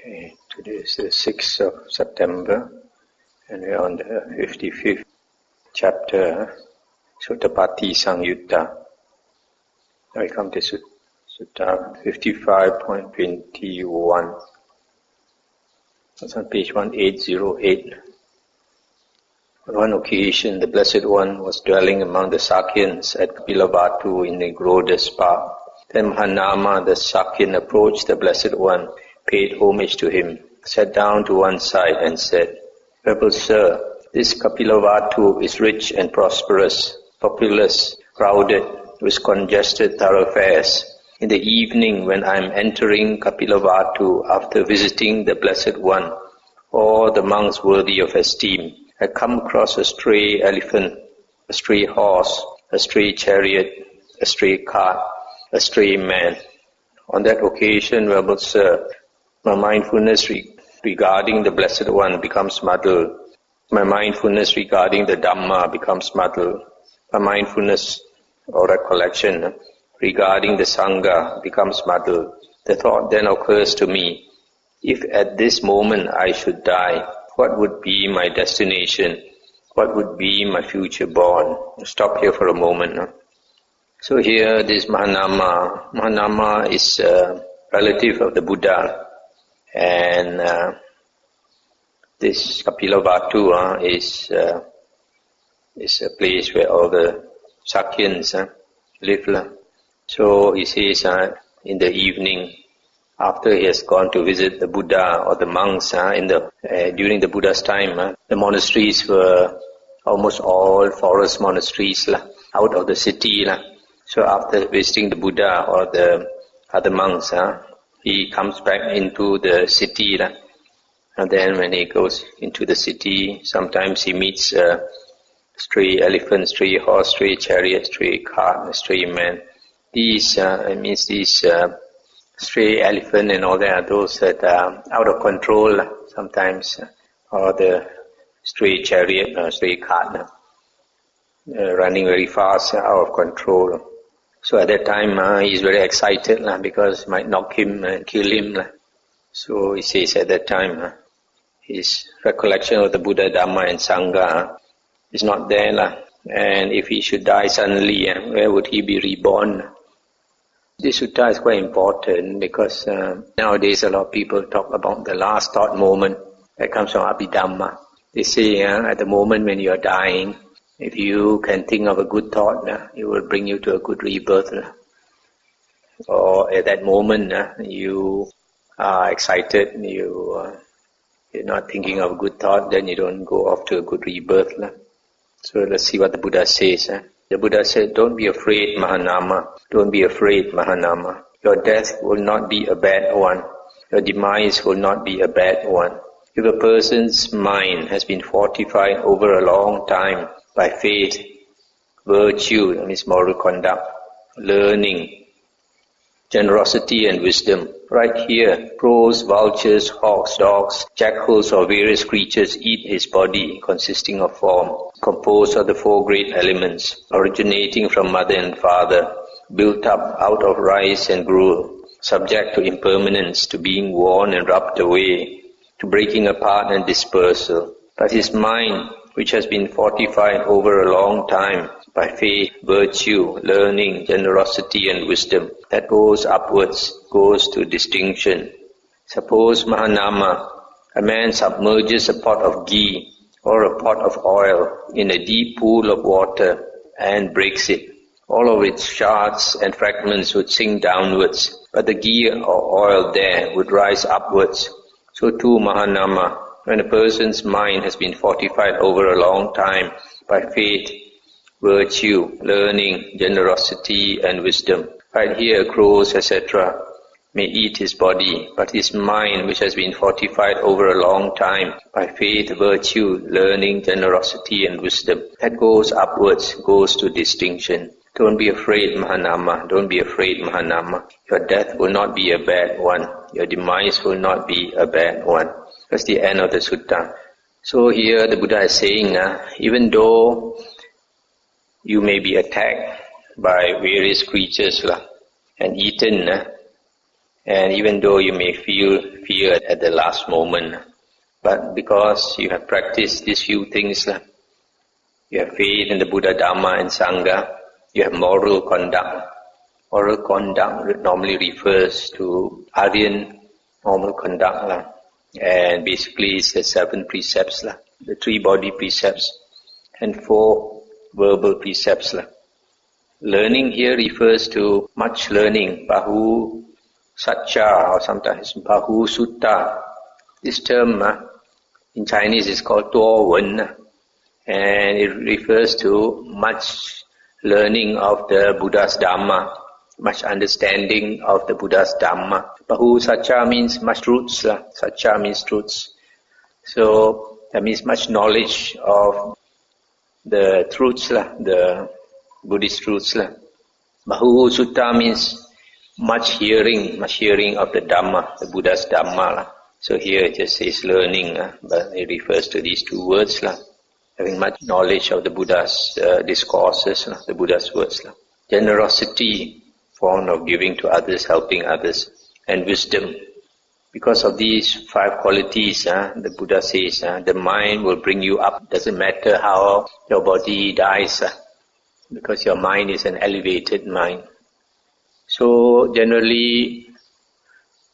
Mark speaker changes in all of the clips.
Speaker 1: Okay, today is the 6th of September and we're on the 55th chapter, Sotapatti Samyutta. Now we come to Sutta 55.21. That's on page 1808. On one occasion, the Blessed One was dwelling among the Sakyans at Kapilavatthu in the Grodas Park. Then Mahanama, the Sakyan, approached the Blessed One, paid homage to him, sat down to one side and said, "Venerable Sir, this Kapilavatthu is rich and prosperous, populous, crowded, with congested thoroughfares. In the evening when I am entering Kapilavatthu after visiting the Blessed One, or the monks worthy of esteem, I come across a stray elephant, a stray horse, a stray chariot, a stray cart, a stray man. On that occasion, Venerable Sir, my mindfulness regarding the Blessed One becomes muddled. My mindfulness regarding the Dhamma becomes muddled. My mindfulness or recollection regarding the Sangha becomes muddled. The thought then occurs to me, if at this moment I should die, what would be my destination? What would be my future born?" Stop here for a moment. So here this Mahanama is a relative of the Buddha, and this Kapilavatthu is a place where all the Sakyans live. So he says in the evening, after he has gone to visit the Buddha or the monks during the Buddha's time, the monasteries were almost all forest monasteries out of the city. So after visiting the Buddha or the other monks, he comes back into the city. And then when he goes into the city, sometimes he meets a stray elephant, stray horse, stray chariot, stray cart, stray man. These stray elephant and all that are those that are out of control sometimes, or the stray chariot or stray cart running very fast, out of control. So at that time he's very excited because it might knock him and kill him. So he says at that time his recollection of the Buddha, Dhamma and Sangha is not there. And if he should die suddenly, where would he be reborn? This sutta is quite important because nowadays a lot of people talk about the last thought moment that comes from Abhidhamma. They say at the moment when you are dying, if you can think of a good thought, it will bring you to a good rebirth. Or at that moment you are excited, you're not thinking of a good thought, then you don't go off to a good rebirth. So let's see what the Buddha says. The Buddha said, "Don't be afraid, Mahanama. Don't be afraid, Mahanama. Your death will not be a bad one. Your demise will not be a bad one. If a person's mind has been fortified over a long time by faith, virtue, that means moral conduct, learning, generosity and wisdom. Right here, crows, vultures, hawks, dogs, jackals or various creatures eat his body consisting of form, composed of the four great elements, originating from mother and father, built up out of rice and gruel, subject to impermanence, to being worn and rubbed away, to breaking apart and dispersal. But his mind, which has been fortified over a long time by faith, virtue, learning, generosity and wisdom, that goes upwards, goes to distinction. Suppose, Mahanama, a man submerges a pot of ghee or a pot of oil in a deep pool of water and breaks it. All of its shards and fragments would sink downwards, but the ghee or oil there would rise upwards. So too, Mahanama, when a person's mind has been fortified over a long time by faith, virtue, learning, generosity and wisdom. Right here, crows, etc. may eat his body, but his mind, which has been fortified over a long time by faith, virtue, learning, generosity and wisdom, that goes upwards, goes to distinction. Don't be afraid, Mahanama. Don't be afraid, Mahanama. Your death will not be a bad one. Your demise will not be a bad one. That's the end of the sutta. So here the Buddha is saying, even though you may be attacked by various creatures and eaten, And even though you may feel fear at the last moment, but because you have practiced these few things, you have faith in the Buddha, Dhamma and Sangha, you have moral conduct. Moral conduct normally refers to Aryan normal conduct, and basically it's the 7 precepts, the 3 body precepts and 4 verbal precepts. Learning here refers to much learning, Bahu Satcha or sometimes Bahu Sutta. This term in Chinese is called Tuo Wen, and it refers to much learning of the Buddha's Dhamma, much understanding of the Buddha's Dhamma. Bahu Satcha means much truths. Satcha means truths. So that means much knowledge of the truths, the Buddhist truths. Bahu Sutta means much hearing of the Dhamma, the Buddha's Dhamma. So here it just says learning, but it refers to these 2 words, having much knowledge of the Buddha's discourses, the Buddha's words. Generosity, form of giving to others, helping others, and wisdom. Because of these 5 qualities, the Buddha says, the mind will bring you up. Doesn't matter how your body dies, because your mind is an elevated mind. So generally,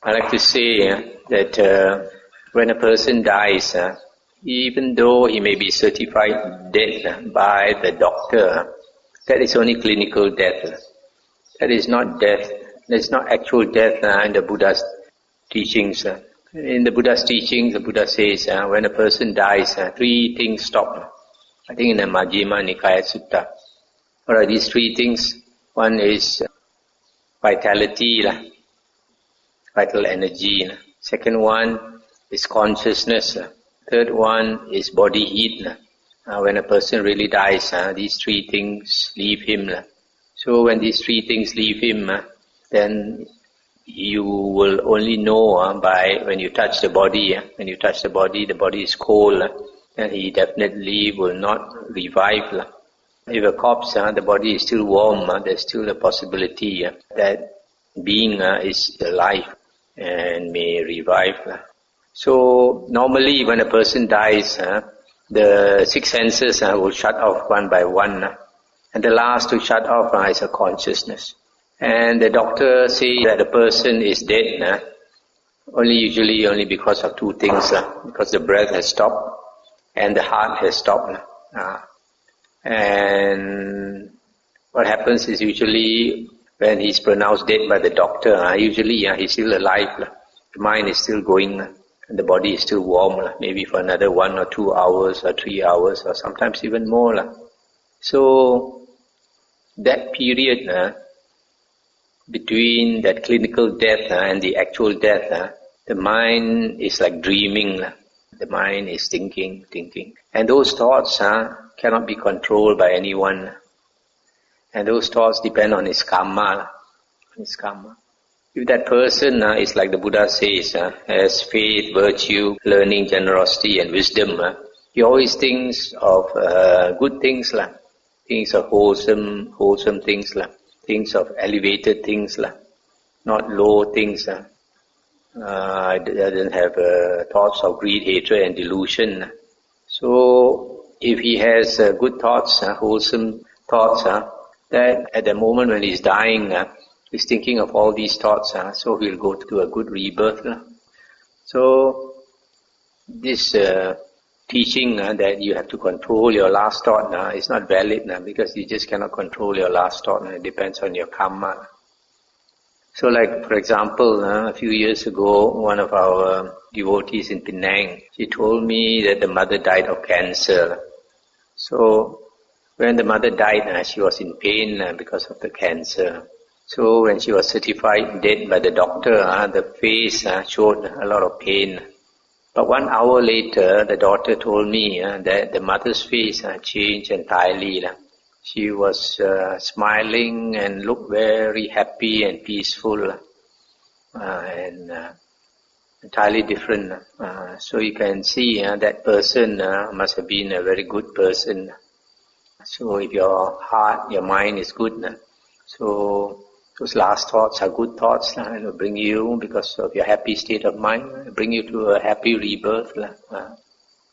Speaker 1: I like to say that when a person dies, even though he may be certified dead by the doctor, that is only clinical death. That is not death. That is not actual death in the Buddha's teachings. In the Buddha's teachings, the Buddha says when a person dies, 3 things stop. I think in the Majjhima Nikaya Sutta. What are these 3 things? One is vitality, vital energy. Second one is consciousness. Third one is body heat. When a person really dies, these 3 things leave him. So when these 3 things leave him, then you will only know by when you touch the body. When you touch the body is cold, and he definitely will not revive. If a corpse, the body is still warm, there's still a possibility that being is alive and may revive. So normally when a person dies, the 6 senses will shut off one by one, and the last to shut off is a consciousness. And the doctor says that the person is dead usually only because of 2 things, because the breath has stopped and the heart has stopped. And what happens is usually when he's pronounced dead by the doctor, usually he's still alive. The mind is still going and the body is still warm, maybe for another 1 or 2 hours or 3 hours or sometimes even more. So that period between that clinical death and the actual death, the mind is like dreaming. The mind is thinking. And those thoughts cannot be controlled by anyone. And those thoughts depend on his karma. If that person is like the Buddha says, has faith, virtue, learning, generosity and wisdom, he always thinks of good things, things of wholesome things, things of elevated things, not low things. Doesn't have thoughts of greed, hatred and delusion. So if he has good thoughts, wholesome thoughts, that at the moment when he's dying, he's thinking of all these thoughts, so he'll go to a good rebirth. So this teaching that you have to control your last thought is not valid because you just cannot control your last thought. It depends on your karma. So like, for example, a few years ago, one of our devotees in Penang, she told me that the mother died of cancer. So when the mother died, she was in pain because of the cancer. So when she was certified dead by the doctor, the face showed a lot of pain. But 1 hour later, the daughter told me that the mother's face changed entirely. She was smiling and looked very happy and peaceful and entirely different. So you can see that person must have been a very good person. So if your heart, your mind is good, so Those last thoughts are good thoughts, and will bring you, because of your happy state of mind, bring you to a happy rebirth.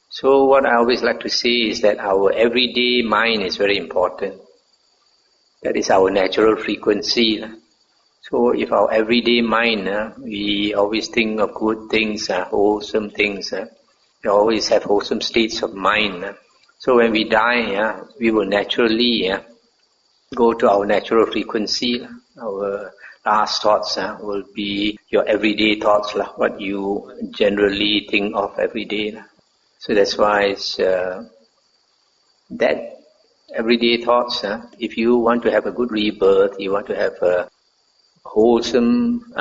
Speaker 1: So what I always like to say is that our everyday mind is very important. That is our natural frequency. So if our everyday mind, we always think of good things, wholesome things, we always have wholesome states of mind. So when we die, we will naturally go to our natural frequency. Our last thoughts will be your everyday thoughts, what you generally think of every day. So that's why it's, that everyday thoughts, if you want to have a good rebirth, you want to have a wholesome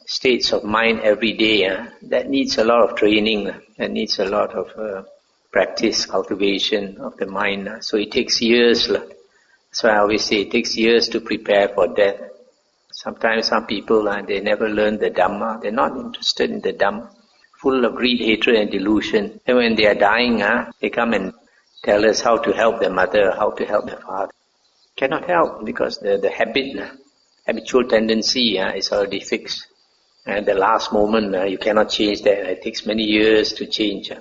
Speaker 1: states of mind every day, that needs a lot of training, that needs a lot of practice, cultivation of the mind. So it takes years. So I always say it takes years to prepare for death. Sometimes some people, they never learn the Dhamma, they're not interested in the Dhamma, full of greed, hatred and delusion. And when they are dying, they come and tell us how to help their mother, how to help their father. Cannot help because the habitual tendency is already fixed. And the last moment, you cannot change that. It takes many years to change.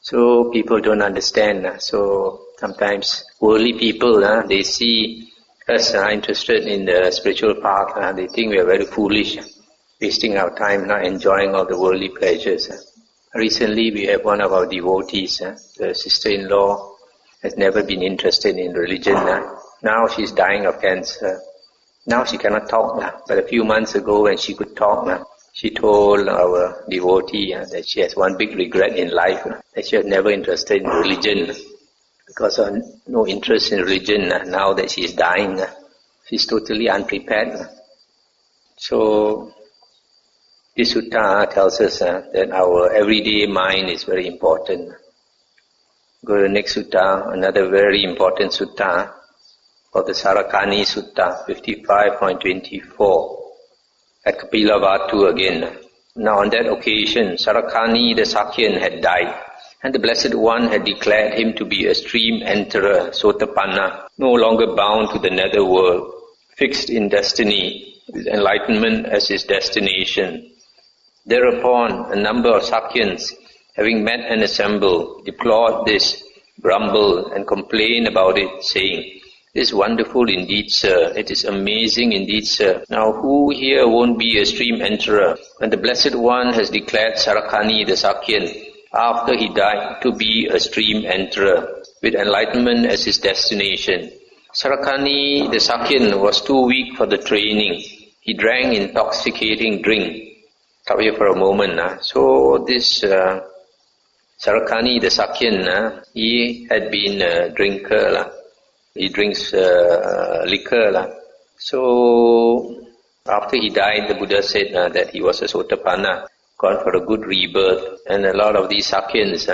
Speaker 1: So people don't understand. So sometimes worldly people, they see us interested in the spiritual path. They think we are very foolish, wasting our time, not enjoying all the worldly pleasures. Recently we have one of our devotees, the sister-in-law, has never been interested in religion. Now she's dying of cancer. Now she cannot talk. But a few months ago when she could talk, she told our devotee that she has one big regret in life, that she was never interested in religion. Because of no interest in religion, now that she is dying, she's totally unprepared. So this sutta tells us that our everyday mind is very important. Go to the next sutta, another very important sutta, called the Sarakani Sutta, 55.24. At Kapilavatthu again. Now on that occasion, Sarakani the Sakyan had died, and the Blessed One had declared him to be a stream enterer, Sotapanna, no longer bound to the nether world, fixed in destiny, with enlightenment as his destination. Thereupon, a number of Sakyans, having met and assembled, deplored this, grumbled and complained about it, saying, "It is wonderful indeed, sir. It is amazing indeed, sir. Now who here won't be a stream enterer when the Blessed One has declared Sarakani the Sakyan, after he died, to be a stream enterer, with enlightenment as his destination? Sarakani the Sakyan was too weak for the training. He drank intoxicating drink." Stop here for a moment. So this Sarakani the Sakyan, he had been a drinker. He drinks liquor. So after he died, the Buddha said that he was a Sotapanna, gone for a good rebirth. And a lot of these Sakyans,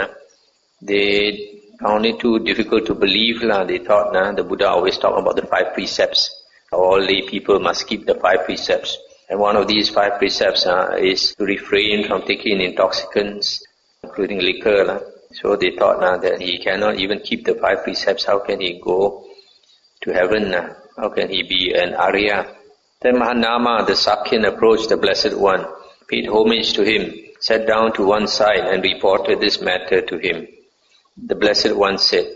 Speaker 1: they found it too difficult to believe. They thought the Buddha always talked about the 5 precepts. All lay people must keep the 5 precepts. And one of these 5 precepts is to refrain from taking intoxicants, including liquor. So they thought that he cannot even keep the 5 precepts. How can he go to heaven? How can he be an Arya? Then Mahanama, the Sakyan, approached the Blessed One, paid homage to him, sat down to one side and reported this matter to him. The Blessed One said,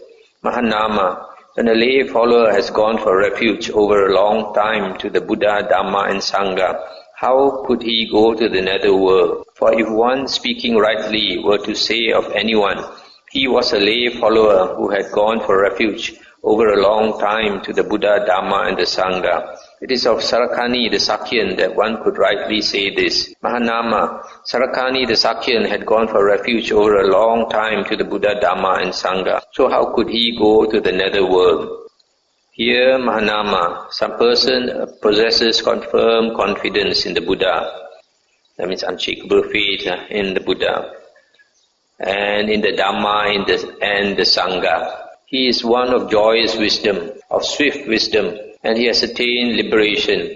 Speaker 1: "Mahanama, when a lay follower has gone for refuge over a long time to the Buddha, Dhamma and Sangha, how could he go to the nether world? For if one speaking rightly were to say of anyone, he was a lay follower who had gone for refuge over a long time to the Buddha, Dhamma and the Sangha, it is of Sarakani the Sakyan that one could rightly say this. Mahanama, Sarakani the Sakyan had gone for refuge over a long time to the Buddha, Dhamma and Sangha. So how could he go to the nether world? Here, Mahanama, some person possesses confirmed confidence in the Buddha. That means unshakable faith in the Buddha. And in the Dhamma and the Sangha. He is one of joyous wisdom, of swift wisdom, and he has attained liberation.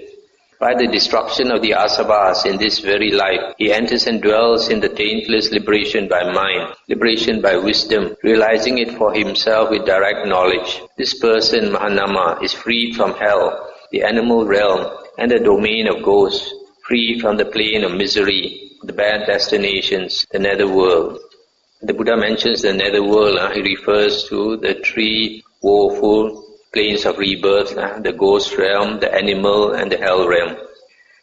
Speaker 1: By the destruction of the asavas in this very life, he enters and dwells in the taintless liberation by mind, liberation by wisdom, realizing it for himself with direct knowledge. This person, Mahanama, is freed from hell, the animal realm, and the domain of ghosts, free from the plane of misery, the bad destinations, the netherworld. The Buddha mentions the netherworld, he refers to the three woeful planes of rebirth, the ghost realm, the animal, and the hell realm.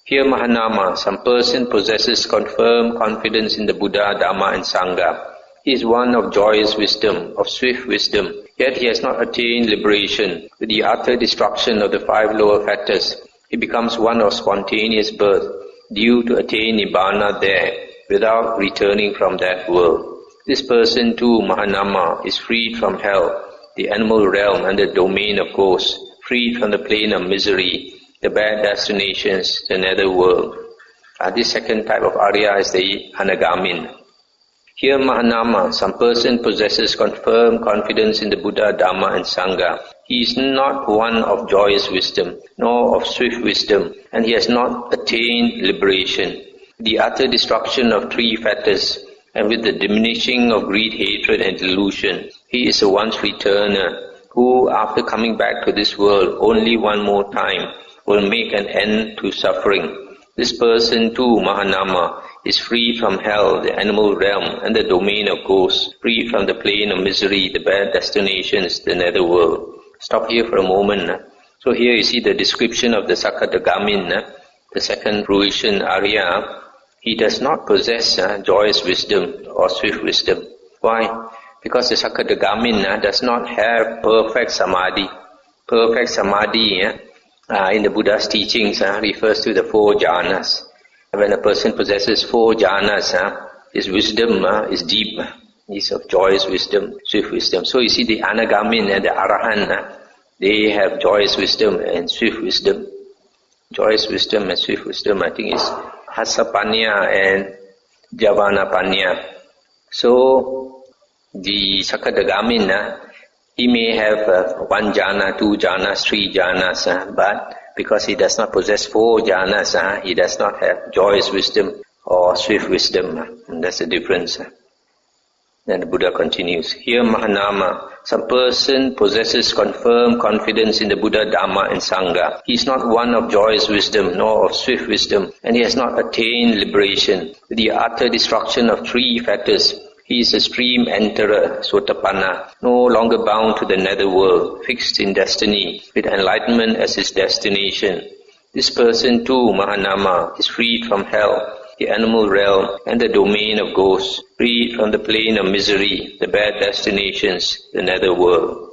Speaker 1: Here Mahanama, some person possesses confirmed confidence in the Buddha, Dhamma and Sangha. He is one of joyous wisdom, of swift wisdom, yet he has not attained liberation. With the utter destruction of the five lower fetters, he becomes one of spontaneous birth, due to attain Nibbana there, without returning from that world. This person too, Mahanama, is freed from hell, the animal realm and the domain of ghosts, freed from the plane of misery, the bad destinations, the netherworld. This second type of Arya is the Anagamin. Here Mahanama, some person possesses confirmed confidence in the Buddha, Dhamma and Sangha. He is not one of joyous wisdom, nor of swift wisdom, and he has not attained liberation. The utter destruction of three fetters, and with the diminishing of greed, hatred and delusion, he is a once returner, who after coming back to this world only one more time, will make an end to suffering. This person too, Mahanama, is free from hell, the animal realm, and the domain of ghosts, free from the plane of misery, the bad destinations, the netherworld. Stop here for a moment. So here you see the description of the Sakadagamin, the second fruition Arya. He does not possess joyous wisdom or swift wisdom. Why? Because the Sakadagamin does not have perfect samadhi. Perfect samadhi in the Buddha's teachings refers to the four jhanas. When a person possesses four jhanas, his wisdom is deep. He's of joyous wisdom, swift wisdom. So you see the Anagamin and the Arahan, they have joyous wisdom and swift wisdom. Joyous wisdom and swift wisdom, I think, is Hasapanya and Javanapanya. So the Sakadagamin, he may have one jhana, two jhanas, three jhanas, but because he does not possess four jhanas, he does not have joyous wisdom or swift wisdom. And that's the difference. Then the Buddha continues. Here Mahanama, some person possesses confirmed confidence in the Buddha, Dhamma and Sangha. He is not one of joyous wisdom nor of swift wisdom, and he has not attained liberation. With the utter destruction of three fetters, he is a stream enterer, Sotapanna, no longer bound to the netherworld, fixed in destiny, with enlightenment as his destination. This person too, Mahanama, is freed from hell, the animal realm, and the domain of ghosts, freed from the plane of misery, the bad destinations, the netherworld.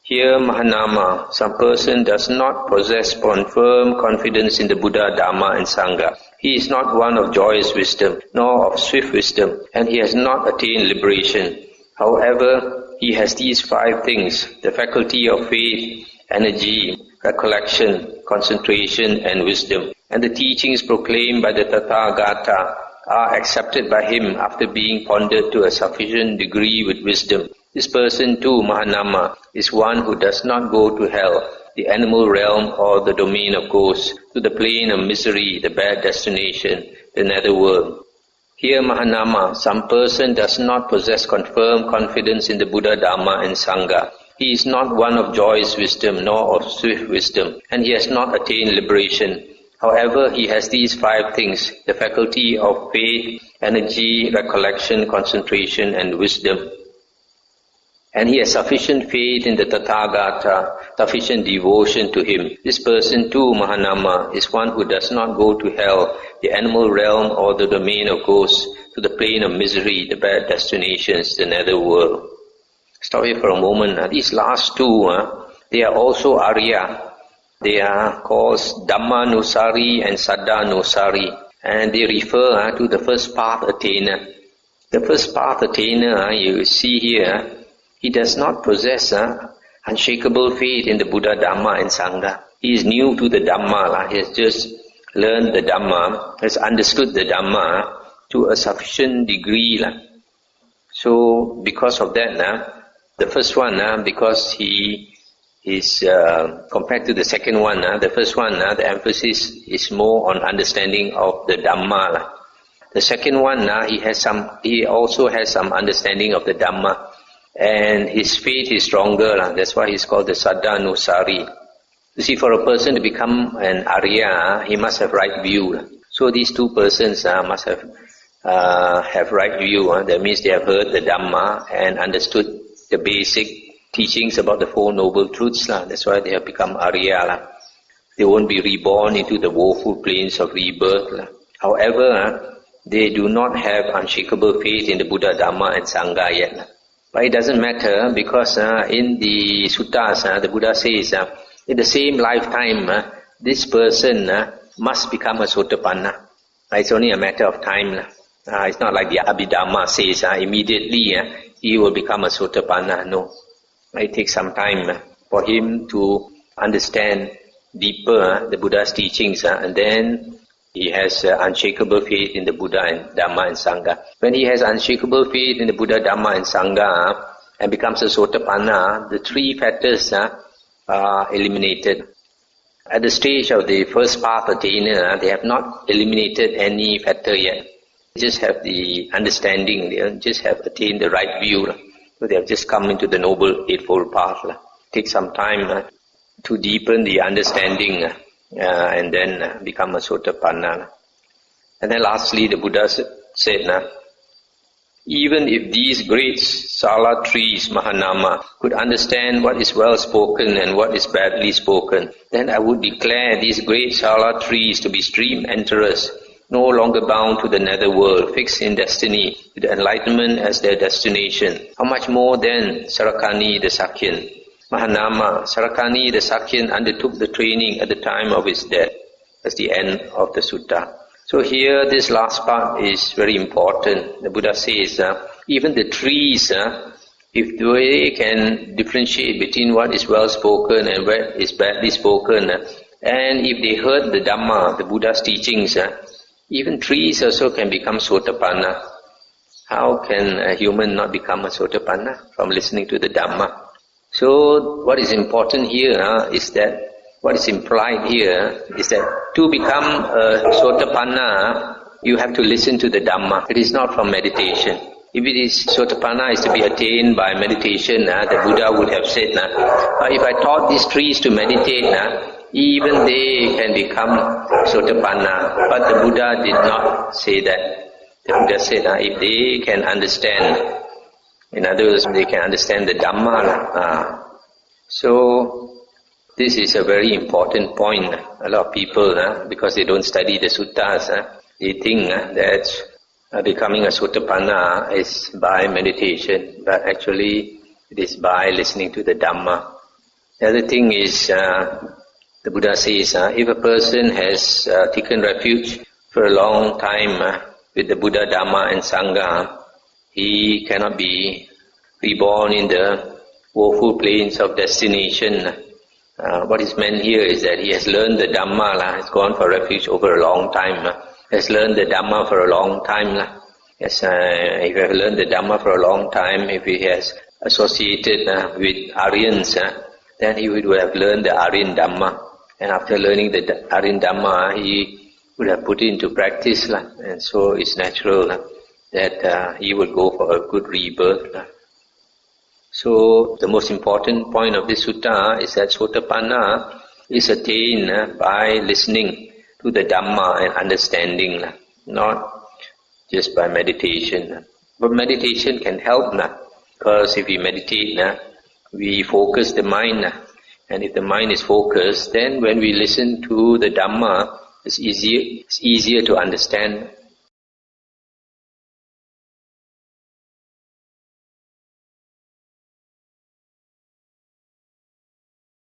Speaker 1: Here, Mahanama, some person does not possess confirmed confidence in the Buddha, Dhamma and Sangha. He is not one of joyous wisdom, nor of swift wisdom, and he has not attained liberation. However, he has these five things, the faculty of faith, energy, recollection, concentration and wisdom. And the teachings proclaimed by the Tathagata are accepted by him after being pondered to a sufficient degree with wisdom. This person too, Mahanama, is one who does not go to hell, the animal realm or the domain of ghosts, to the plane of misery, the bad destination, the netherworld. Here, Mahanama, some person does not possess confirmed confidence in the Buddha, Dhamma and Sangha. He is not one of joyous wisdom nor of swift wisdom, and he has not attained liberation. However, he has these five things, the faculty of faith, energy, recollection, concentration and wisdom. And he has sufficient faith in the Tathagata, sufficient devotion to him. This person too, Mahanama, is one who does not go to hell, the animal realm or the domain of ghosts, to the plane of misery, the bad destinations, the netherworld. Stop here for a moment. These last two, they are also Arya. They are called Dhammanusari and Saddhanusari, and they refer to the first path attainer. The first path attainer, you see here, he does not possess unshakable faith in the Buddha, Dhamma and Sangha. He is new to the Dhamma. He has just learned the Dhamma, has understood the Dhamma to a sufficient degree. So because of that, the first one, because he is compared to the second one, the first one, the emphasis is more on understanding of the Dhamma. The second one, he also has some understanding of the Dhamma, and his faith is stronger. That's why he's called the Saddhanusari. You see, for a person to become an Arya, he must have right view. So these two persons must have right view. That means they have heard the Dhamma and understood the basic teachings about the Four Noble Truths. That's why they have become Arya. They won't be reborn into the woeful plains of rebirth. However, they do not have unshakable faith in the Buddha, Dhamma and Sangha yet. But it doesn't matter, because in the suttas, the Buddha says, in the same lifetime, this person must become a Sotapanna. It's only a matter of time. It's not like the Abhidhamma says immediately he will become a Sotapanna. No. It takes some time for him to understand deeper the Buddha's teachings, and then he has unshakable faith in the Buddha and Dhamma and Sangha. When he has unshakable faith in the Buddha, Dhamma and Sangha and becomes a Sotapanna, the three fetters are eliminated. At the stage of the first path attainer, they have not eliminated any fetter yet. They just have the understanding, they just have attained the right view. So they have just come into the Noble Eightfold Path. It takes some time to deepen the understanding and then become a Sotapanna. And then lastly, the Buddha said, even if these great Sala trees, Mahanama, could understand what is well spoken and what is badly spoken, then I would declare these great Sala trees to be stream enterers, no longer bound to the netherworld, fixed in destiny, with enlightenment as their destination. How much more then Sarakani the Sakyan? Mahanama, Sarakani the Sakyan undertook the training at the time of his death. That's the end of the sutta. So here, this last part is very important. The Buddha says, even the trees, if they can differentiate between what is well spoken and what is badly spoken, and if they heard the Dhamma, the Buddha's teachings, even trees also can become Sotapanna. How can a human not become a Sotapanna from listening to the Dhamma? So what is important here is that what is implied here is that to become a Sotapanna, you have to listen to the Dhamma. It is not from meditation. If it is Sotapanna is to be attained by meditation, the Buddha would have said, if I taught these trees to meditate, even they can become Sotapanna. But the Buddha did not say that. The Buddha said, if they can understand, in other words, they can understand the Dhamma. So this is a very important point. A lot of people, because they don't study the suttas, they think that becoming a Sotapanna is by meditation, but actually it is by listening to the Dhamma. The other thing is, the Buddha says, if a person has taken refuge for a long time with the Buddha, Dhamma and Sangha, he cannot be reborn in the woeful plains of destination. What is meant here is that he has learned the Dhamma, has gone for refuge over a long time, has learned the Dhamma for a long time. Yes, if he has learned the Dhamma for a long time, if he has associated with Aryans, then he would have learned the Aryan Dhamma. And after learning the Aryan Dhamma, he would have put it into practice. And so it's natural that he would go for a good rebirth. So the most important point of this sutta is that Sotapanna is attained by listening to the Dhamma and understanding, not just by meditation. But meditation can help, because if we meditate, we focus the mind, and if the mind is focused, then when we listen to the Dhamma, it's easier to understand